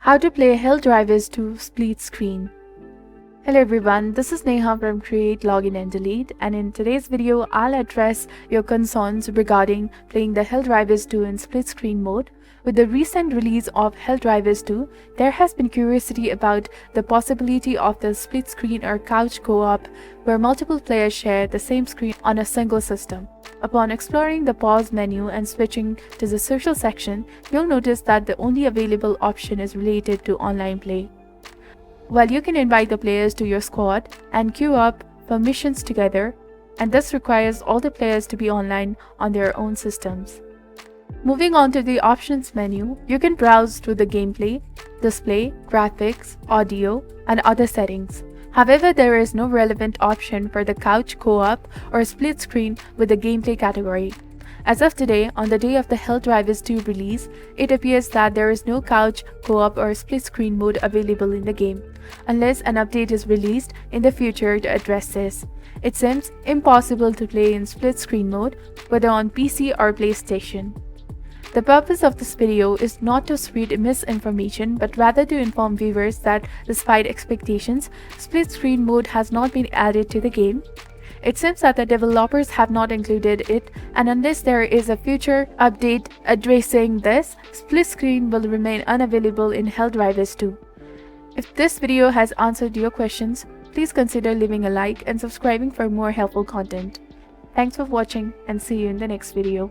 How to play Helldivers to split screen. Hello everyone, this is Neha from Create, Login and Delete, and in today's video I'll address your concerns regarding playing the Helldivers 2 in split screen mode. With the recent release of Helldivers 2, there has been curiosity about the possibility of the split screen or couch co-op where multiple players share the same screen on a single system. Upon exploring the pause menu and switching to the social section, you'll notice that the only available option is related to online play. While you can invite the players to your squad and queue up for missions together, and this requires all the players to be online on their own systems. Moving on to the options menu, you can browse through the gameplay, display, graphics, audio, and other settings. However, there is no relevant option for the couch co-op or split screen with the gameplay category. As of today, on the day of the Helldivers 2 release, it appears that there is no couch, co-op or split screen mode available in the game, unless an update is released in the future to address this. It seems impossible to play in split screen mode, whether on PC or PlayStation. The purpose of this video is not to spread misinformation, but rather to inform viewers that despite expectations, split screen mode has not been added to the game. It seems that the developers have not included it, and unless there is a future update addressing this, split screen will remain unavailable in Helldivers 2. If this video has answered your questions, please consider leaving a like and subscribing for more helpful content. Thanks for watching and see you in the next video.